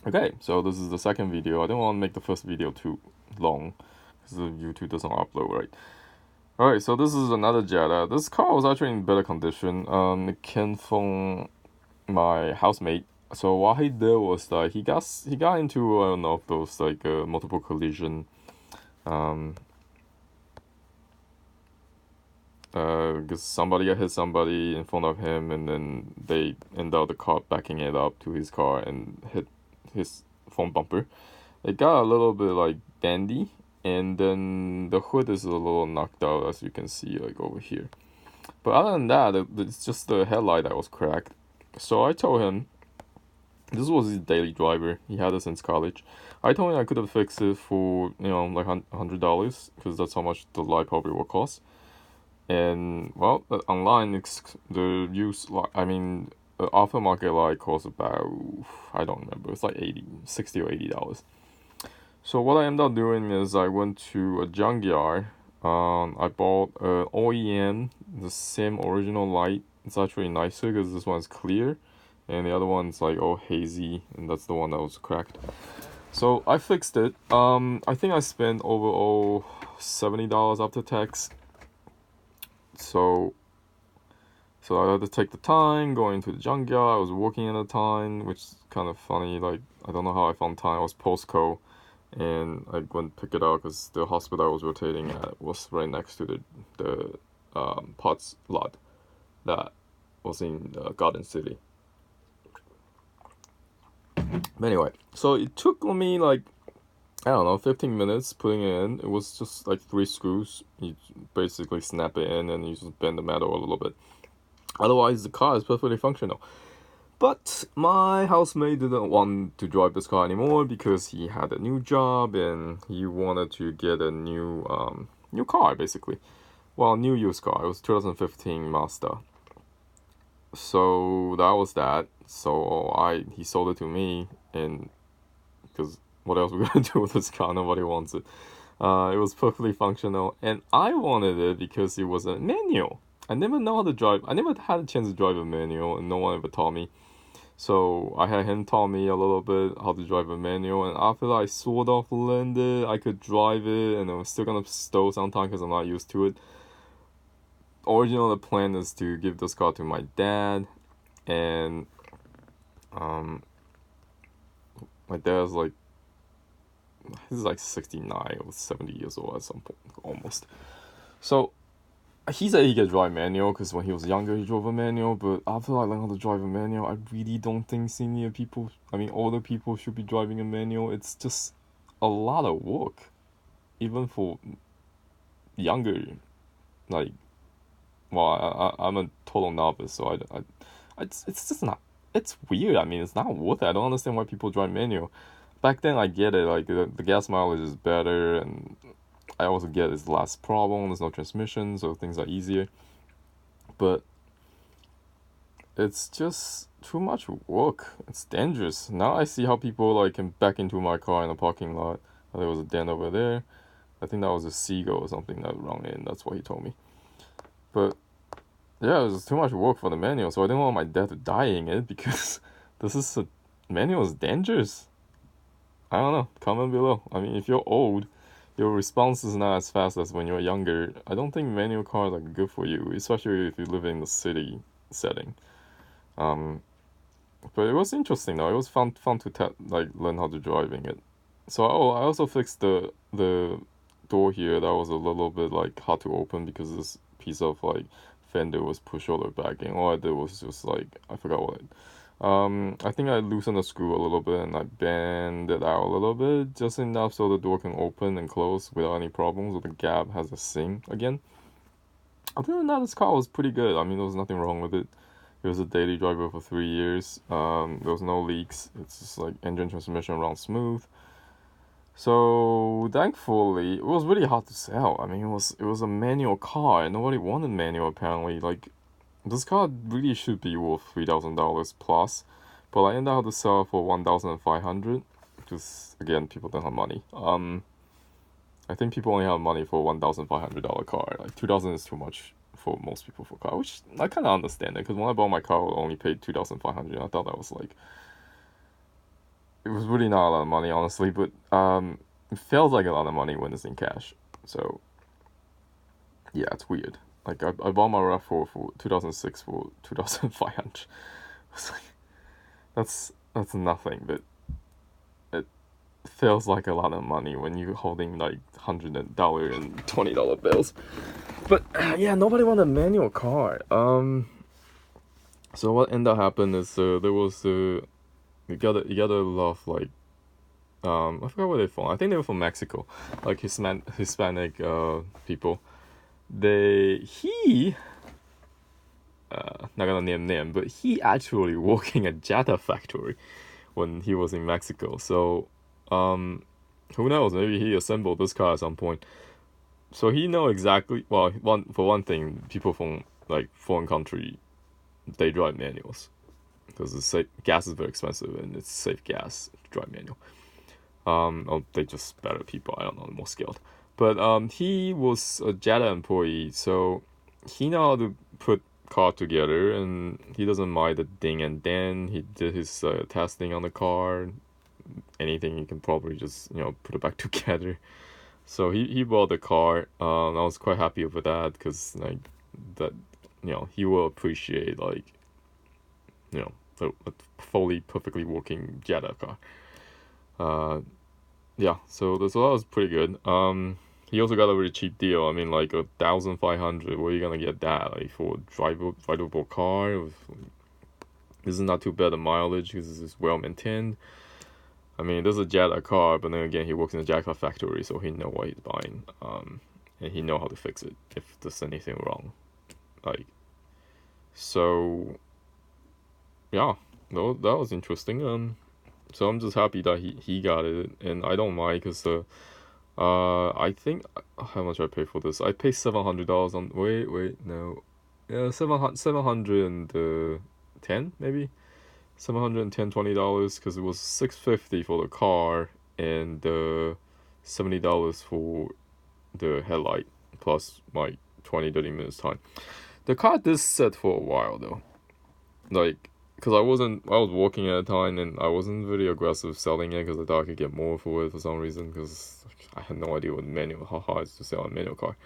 Okay, so this is the second video. I don't want to make the first video too long because the YouTube doesn't upload, right? Alright, so this is another Jetta. This car was actually in better condition. It came from my housemate. So what he did was that he got into, I don't know, those like multiple collision. Um, because somebody hit somebody in front of him, and then they end up the car backing it up to his car and hit his front bumper. It got a little bit like bendy, and then the hood is a little knocked out, as you can see, like over here. But other than that, it's just the headlight that was cracked. So I told him this was his daily driver. He had it since college. I told him I could have fixed it for like $100 because that's how much the light probably will cost. And well, online the use the aftermarket light costs about, I don't remember, it's like 80, 60 or $80. So what I ended up doing is I went to a junkyard. I bought a OEM, the same original light. It's actually nicer because this one's clear, and the other one's like all hazy, and that's the one that was cracked. So I fixed it. I think I spent overall $70 after tax. So I had to take the time going to the junkyard. I was working at the time, which is kind of funny. Like, I don't know how I found time. I was postco, and I went pick it up because the hospital I was rotating at was right next to the parts lot that was in Garden City. But anyway, so it took me like, I don't know, 15 minutes putting it in. It was just like 3 screws. You basically snap it in and you just bend the metal a little bit. Otherwise, the car is perfectly functional. But my housemate didn't want to drive this car anymore because he had a new job and he wanted to get a new car, basically. Well, new used car. It was 2015 Mazda. So that was that. So he sold it to me, and because what else we gonna do with this car? Nobody wants it. It was perfectly functional, and I wanted it because it was a manual. I never know how to drive. I never had a chance to drive a manual, and no one ever taught me. So I had him taught me a little bit how to drive a manual, and after I sort of learned it, I could drive it, and I was still gonna stow sometimes because I'm not used to it. Original the plan is to give this car to my dad, and um, my dad's like, he's like 69 or 70 years old at some point, almost. So he said he could drive manual because when he was younger he drove a manual, but after I learned how to drive a manual, I really don't think older people should be driving a manual. It's just a lot of work, even for younger, like, well, I'm a total novice, so it's just not, it's weird. I mean, it's not worth it. I don't understand why people drive manual. Back then, I get it, like, the gas mileage is better, and I also get it's less problem, there's no transmission, so things are easier. But it's just too much work. It's dangerous. Now I see how people like can back into my car in the parking lot. There was a dent over there. I think that was a seagull or something that run in. That's what he told me. But yeah, it was too much work for the manual, so I didn't want my dad to die in it because manual is dangerous. I don't know. Comment below. I mean, if you're old, your response is not as fast as when you're younger. I don't think manual cars are good for you, especially if you live in the city setting. Um, but it was interesting though. It was fun to like learn how to driving it. So I also fixed the door here. That was a little bit like hard to open because this piece of like fender was pushed all the way back, and all I did was just like, I forgot what. I think I loosened the screw a little bit and I bend it out a little bit, just enough so the door can open and close without any problems. So the gap has a seam again. Other than that, this car was pretty good. I mean, there was nothing wrong with it. It was a daily driver for 3 years. There was no leaks. It's just like engine transmission runs smooth. So thankfully, it was really hard to sell. I mean, it was a manual car, and nobody wanted manual apparently. Like, this car really should be worth $3,000 plus, but I ended up to sell it for 1,500. Because again, people don't have money. I think people only have money for $1,500 car. Like, 2,000 is too much for most people for a car, which I kind of understand it. Because when I bought my car, I only paid 2,500. I thought that was like it was really not a lot of money, honestly, but it feels like a lot of money when it's in cash. So yeah, it's weird. Like I bought my RAV4 for 2006 for 2,500. It's like that's nothing, but it feels like a lot of money when you're holding like $100 and $20 bills. But yeah, nobody wanted a manual car. So what ended up happening is there was you gotta love like I forgot where they're from. I think they were from Mexico, like Hispanic people. He not gonna name, but he actually working at Jetta factory when he was in Mexico. So who knows? Maybe he assembled this car at some point. So he know exactly. Well, for one thing, people from like foreign country, they drive manuals because gas is very expensive and it's safe gas to drive manual. Or they just better people. I don't know, more skilled. But he was a Jetta employee, so he know how to put car together, and he doesn't mind the ding and then. He did his testing on the car. Anything you can probably just put it back together. So he bought the car. I was quite happy with that because like that he will appreciate like a fully perfectly working Jetta car. Yeah, so that was pretty good. He also got a really cheap deal. I mean, like 1,500. Where are you gonna get that? Like for drivable car? This is not too bad the mileage because it's well maintained. I mean, this is a Jetta car, but then again, he works in a Jetta factory, so he know what he's buying. And he know how to fix it if there's anything wrong. Like, so yeah, that was interesting. So I'm just happy that he got it, and I don't mind because I think how much I pay for this? I pay $700 on. Wait, no, yeah, 710 maybe. $710 because it was $650 for the car and $70 for the headlight plus my 20-30 minutes time. The car did sit for a while though, like because I was working at the time and I wasn't really aggressive selling it because I thought I could get more for it for some reason because I had no idea how hard it is to sell a manual car.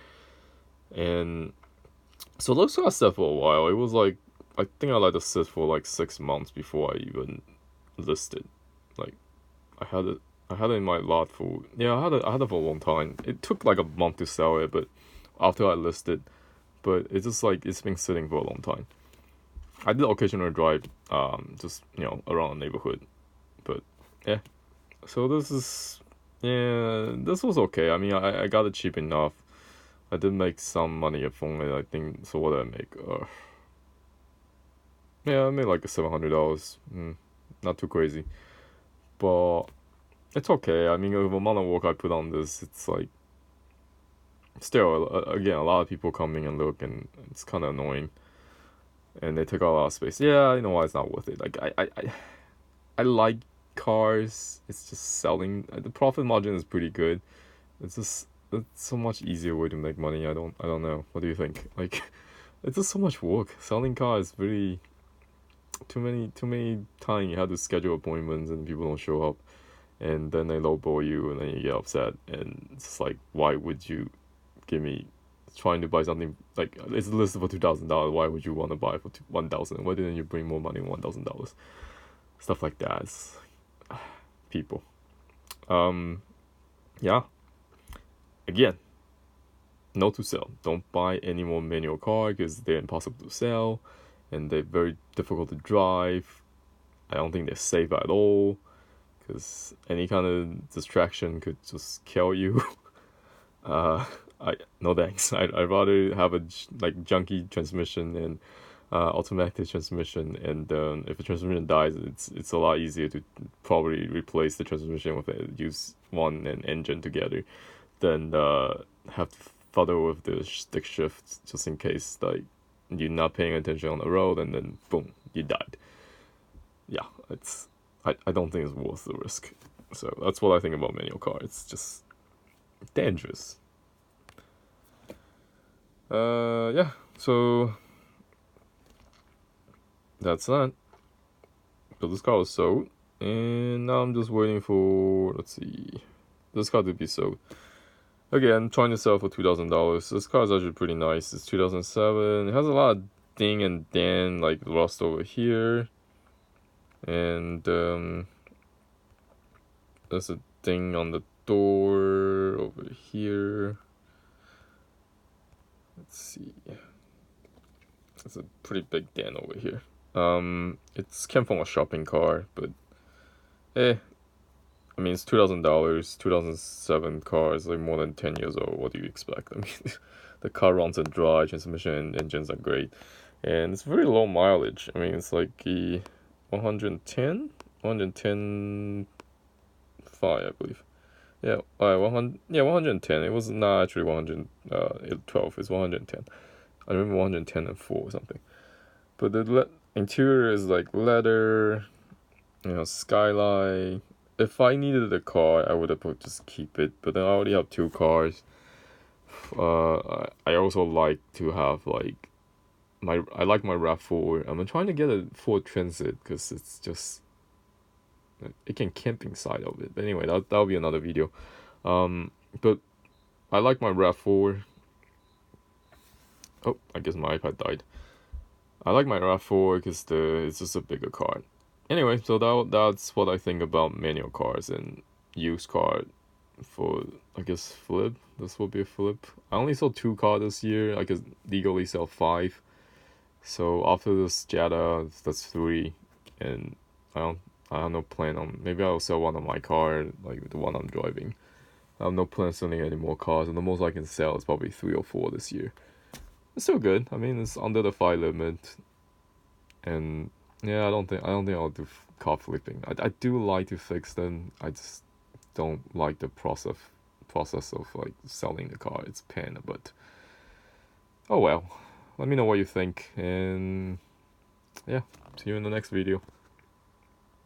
And so those cars sat for a while. It was like I think I let it sit for like 6 months before I even listed. Like I had it in my lot for I had it for a long time. It took like a month to sell it, but after I listed, but it's just like it's been sitting for a long time. I did occasional drive, just around the neighborhood, but yeah. So this was okay. I mean, I got it cheap enough. I did make some money from it. I think so. What did I make? Yeah, I made like $700. Not too crazy, but it's okay. I mean, the amount of work I put on this, it's like still again a lot of people coming and look, and it's kind of annoying, and they take a lot of space. Yeah, you know why it's not worth it. Like I like cars. It's just selling. The profit margin is pretty good. It's so much easier way to make money. I don't know. What do you think? Like, it's just so much work. Selling cars really too many times you have to schedule appointments and people don't show up, and then they lowball you and then you get upset and it's just like why would you give me trying to buy something like it's listed for $2,000. Why would you want to buy it for 1,000? Why didn't you bring more money than $1,000? Stuff like that. It's, people. Yeah. Again, not to sell. Don't buy any more manual car because they're impossible to sell and they're very difficult to drive. I don't think they're safe at all because any kind of distraction could just kill you. I no thanks. I'd rather have a like junky transmission and automatic transmission, and if the transmission dies, it's a lot easier to probably replace the transmission with use one and engine together, than have to fiddle with the stick shift just in case like you're not paying attention on the road and then boom you died. Yeah, I don't think it's worth the risk. So that's what I think about manual car. It's just dangerous. Yeah. So that's that. But this car was sold. And now I'm just waiting for, let's see, this car to be sold. Again, trying to sell for $2,000. This car is actually pretty nice. It's 2007. It has a lot of ding and dang, like rust over here. And there's a ding on the door over here. Let's see. It's a pretty big dent over here. It's came from a shopping cart, but I mean, it's $2,000, 2007 car is like more than 10 years old. What do you expect? I mean, the car runs on dry, transmission and engines are great, and it's very low mileage. I mean, it's like 110, 110, 5, I believe. Yeah, 100, yeah, 110. It was not actually 112. It's 110. I remember 110 and 4 or something. But the interior is like leather, skylight. If I needed a car, I would have just keep it. But then I already have two cars. I also like to have like I like my RAV4. I'm trying to get a Ford Transit because it's just it can camp inside of it. But anyway, that'll be another video. But I like my RAV4. Oh, I guess my iPad died. I like my RAV4 because it's just a bigger car. Anyway, so that's what I think about manual cars and used car for, I guess, flip. This will be a flip. I only sold 2 cars this year. I could legally sell 5. So after this Jetta, that's 3. And I have no plan on, maybe I'll sell one of my car, like the one I'm driving. I have no plan selling any more cars, and the most I can sell is probably 3 or 4 this year. It's still good. I mean, it's under the 5 limit. And yeah, I don't think I'll do car flipping. I do like to fix them. I just don't like the process of like selling the car. It's pain, but oh well. Let me know what you think, and yeah, see you in the next video.